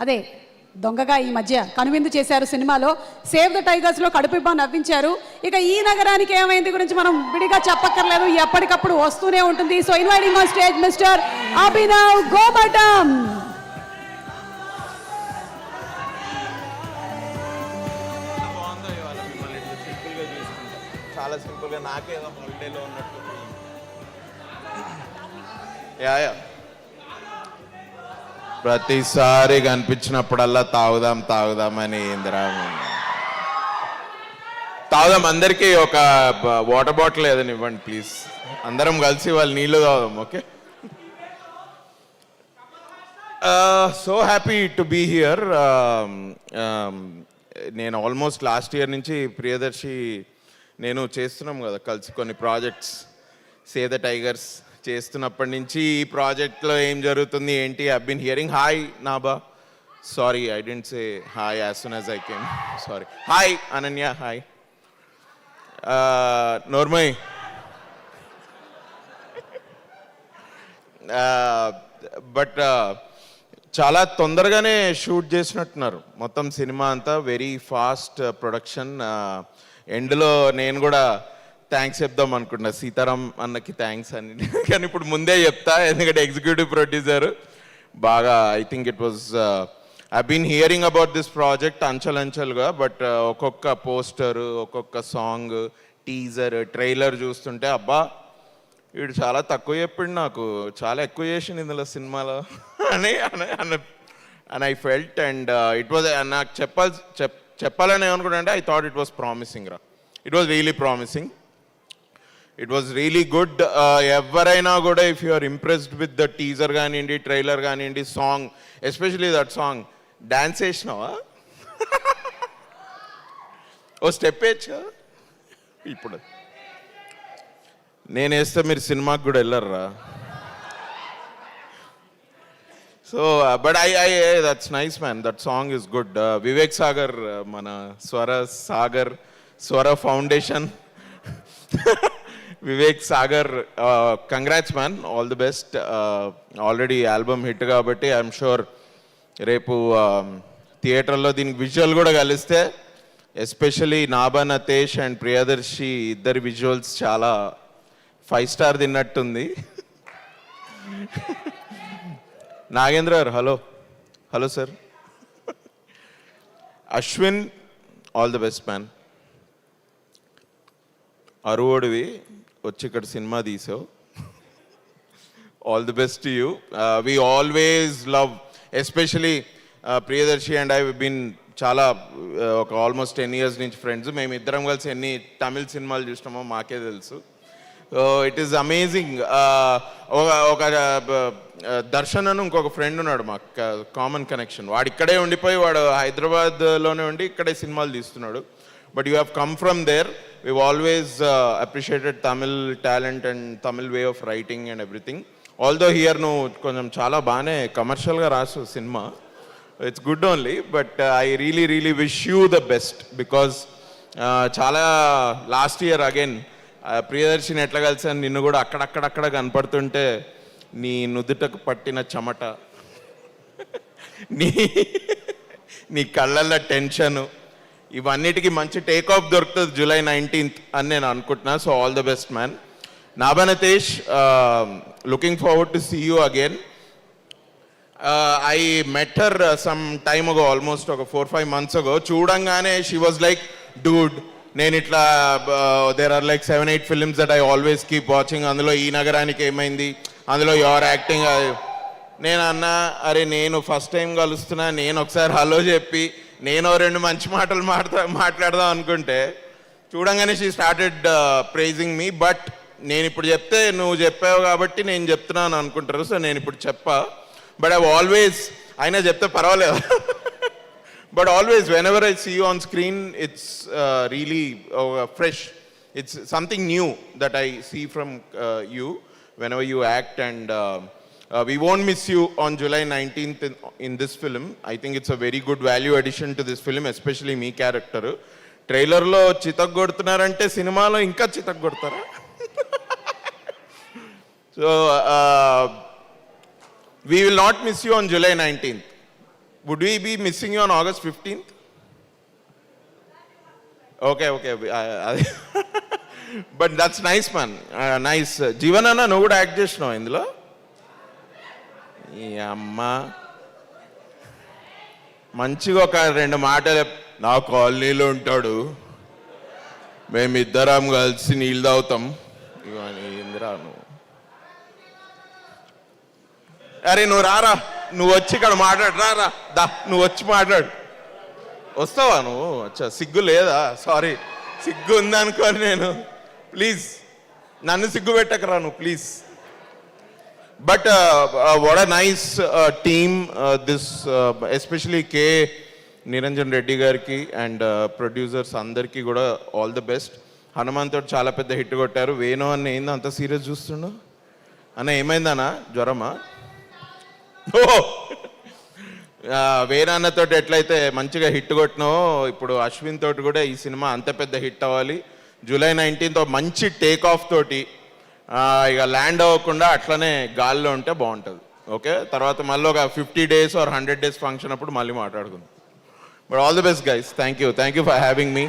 అదే దొంగగా ఈ మధ్య కనువిందు చేశారు సినిమాలో. సేవ్ ద టైగర్స్లో కడుపుబ్బా నవ్వించారు. ఇక ఈ నగరానికి ఏమైంది గురించి మనం విడిగా చెప్పక్కర్లేదు, ఎప్పటికప్పుడు వస్తూనే ఉంటుంది. So inviting on stage mister Abhinav Gomatam. చాలా సింపుల్గా నాకేదో హాలిడేలో ఉన్నట్టు. యా ప్రతిసారి కనిపించినప్పుడల్లా తాగుదామని ఇందిరా తాగుదాం. అందరికీ ఒక వాటర్ బాటిల్ ఏదని ఇవ్వండి ప్లీజ్. అందరం కలిసి వాళ్ళు నీళ్ళు తాగుదాం. Okay, so happy to be here. నేను ఆల్మోస్ట్ లాస్ట్ ఇయర్ నుంచి ప్రియదర్శి నేను చేస్తున్నాం కదా కలిసి కొన్ని ప్రాజెక్ట్స్. సేవ్ ద టైగర్స్ చేస్తున్నప్పటి నుంచి ఈ ప్రాజెక్ట్లో ఏం జరుగుతుంది ఏంటి I been hearing. Hi Nabha, sorry I didn't say hi as soon as I came, sorry. Hi Ananya, hi నోర్మయ్. బట్ చాలా తొందరగానే షూట్ చేసినట్టున్నారు మొత్తం సినిమా అంతా. Very fast production. ఎండ్లో నేను కూడా థ్యాంక్స్ చెప్దాం అనుకుంటున్నా సీతారాం అన్నకి థ్యాంక్స్ అని, కానీ ఇప్పుడు ముందే చెప్తా ఎందుకంటే ఎగ్జిక్యూటివ్ ప్రొడ్యూసర్ బాగా I think it was I been hearing about this project అంచెలంచెలుగా. బట్ ఒక్కొక్క పోస్టర్, ఒక్కొక్క సాంగ్, టీజర్, ట్రైలర్ చూస్తుంటే అబ్బా వీడు చాలా తక్కువ చెప్పిండు, నాకు చాలా ఎక్కువ చేసిండు ఇందులో సినిమాలో అని అని I felt. And it was నాకు చెప్పాలని ఏమనుకుంటా అంటే I thought it was promising రా. It was really promising. It was really good. ఎవరైనా కూడా if you are impressed with the teaser కానివ్వండి, ట్రైలర్ కానివ్వండి, song, especially that song, dance వేసినావా? ఓ స్టెప్ వేయచ్చా? ఇప్పుడు నేను వేస్తే మీరు సినిమాకి కూడా వెళ్ళర్రా. So but I that's nice man, that song is good. Vivek Sagar, మన Swara foundation Vivek Sagar, congrats man, all the best. Already album hit కాబట్టి ఐఎమ్ షూర్ రేపు థియేటర్లో దీనికి విజువల్ కూడా కలిస్తే, ఎస్పెషలీ నాబా నతేష్ అండ్ ప్రియదర్శి ఇద్దరి విజువల్స్ చాలా 5 స్టార్ తిన్నట్టుంది. నాగేంద్ర గారు, hello sir. Ashwin, all the best man. అరువుడివి వచ్చి ఇక్కడ సినిమా తీసావు, all the best to you. We always love, especially Priyadarshi and I been చాలా ఒక ఆల్మోస్ట్ 10 years నుంచి ఫ్రెండ్స్. మేము ఇద్దరం కలిసి ఎన్ని తమిళ్ సినిమాలు చూసినామో మాకే తెలుసు. It is amazing. ఒక దర్శన్ అని ఇంకొక ఫ్రెండ్ ఉన్నాడు మాకు, కామన్ కనెక్షన్. వాడు ఇక్కడే ఉండిపోయి, వాడు హైదరాబాద్లోనే ఉండి ఇక్కడే సినిమాలు తీస్తున్నాడు. But you have come from there. we've always appreciated Tamil talent and Tamil way of writing and everything. Although here no konjam chala baane commercial ga rasu cinema, it's good only, but I really wish you the best because chala last year again Priyadarshini ఎట్లా కలిసాను, నిన్ను కూడా అక్కడక్కడ కనపడుతుంటే నీ నుదుటకు పట్టిన చెమట, నీ కళ్ళల్లో tension, ఇవన్నిటికీ మంచి టేక్ ఆఫ్ దొరుకుతుంది July 19th అని నేను అనుకుంటున్నా. So all the best man. Nabha Natesh, looking forward to see you again. I met her some time ago, almost ఒక 4-5 months ago. చూడంగానే షీ వాజ్ లైక్, డూడ్ నేను ఇట్లా there are like 7-8 films that I always keep watching, అందులో ఈ నగరానికి ఏమైంది, అందులో your acting. నేను అన్నా, అరే నేను ఫస్ట్ టైం కలుస్తున్నా, నేను ఒకసారి హలో చెప్పి నేను 2 మంచి మాటలు మాట్లాడదాం అనుకుంటే, చూడంగానే she started praising me. But నేను ఇప్పుడు చెప్తే నువ్వు చెప్పావు కాబట్టి నేను చెప్తున్నాను అనుకుంటారు. సో నేను ఇప్పుడు చెప్పా, బట్ ఐ ఆల్వేస్, అయినా చెప్తే పర్వాలేదు. But always whenever I see you on screen, it's really fresh. It's something new that I see from you whenever you act, and we won't miss you on July 19th in this film. I think it's a very good value addition to this film, especially మీ character. ట్రైలర్లో చితగ్గొడుతున్నారంటే సినిమాలో ఇంకా చితగ్గొడతారా? So we will not miss you on July 19th. Would we be missing you on August 15th? Okay అది but that's nice man, nice. Jeevan అన్న నువ్వు కూడా యాక్ట్ చేసినావు ఇందులో? ఈ అమ్మ మంచిగా ఒక 2 మాటలు నా కాలనీలో ఉంటాడు, మేమిద్దరం కలిసి నీళ్ళు తాగుతాం. ఇవన్నీ ఇందిరా నువ్వు, అరే నువ్వు రారా, నువ్వు వచ్చి ఇక్కడ మాట్లాడు, రారా దా, నువ్వు వచ్చి మాట్లాడు. వస్తావా నువ్వు? అచ్చా, సిగ్గు లేదా? సారీ, సిగ్గు ఉందనుకోని నేను. ప్లీజ్ నన్ను సిగ్గు పెట్టకరా నువ్వు, please. But what a nice team this, especially K Niranjan Reddy గారికి అండ్ ప్రొడ్యూసర్స్ అందరికీ కూడా ఆల్ ది బెస్ట్. హనుమాన్ తోటి చాలా పెద్ద హిట్ కొట్టారు. వేణు అన్న ఏందో అంత సీరియస్ చూస్తుండు అన్న, ఏమైందన్నా? జ్వరమా? ఓ వేణన్నతో ఎట్లయితే మంచిగా హిట్ కొట్టినావో, ఇప్పుడు అశ్విన్ తోటి కూడా ఈ సినిమా అంత పెద్ద హిట్ అవ్వాలి. July 19th మంచి టేక్ ఆఫ్ తోటి ఇక ల్యాండ్ అవ్వకుండా అట్లనే గాల్లో ఉంటే బాగుంటుంది. ఓకే, తర్వాత మళ్ళీ ఒక 50 days or 100 days ఫంక్షన్ అప్పుడు మళ్ళీ మాట్లాడుకుందాం. But all the best guys, thank you for having me.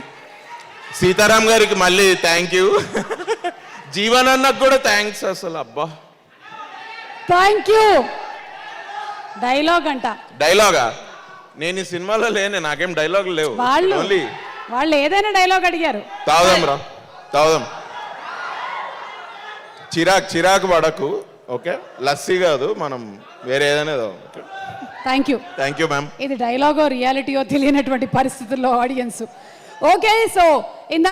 Sitaram గారికి మళ్ళీ థ్యాంక్ యూ. జీవన్ అన్నకు కూడా థ్యాంక్స్ అసలు. అబ్బా థ్యాంక్ యూ. డైలాగ్ అంట. డైలాగా? నేను ఈ సినిమాలో లేనే, నాకేం డైలాగులు లేవు. వాళ్ళు ఏదైనా డైలాగ్ అడిగారు. తాగుదాం రా, తాగుదాం. చిరాకు పడకు, ఓకే? లస్సీ కాదు, మనం వేరే ఏదైనా తాగుదాం. Thank you ma'am. ఇది డైలాగో రియాలిటీయో తెలియనటువంటి పరిస్థితుల్లో ఆడియన్స్. ఓకే, సో ఇందా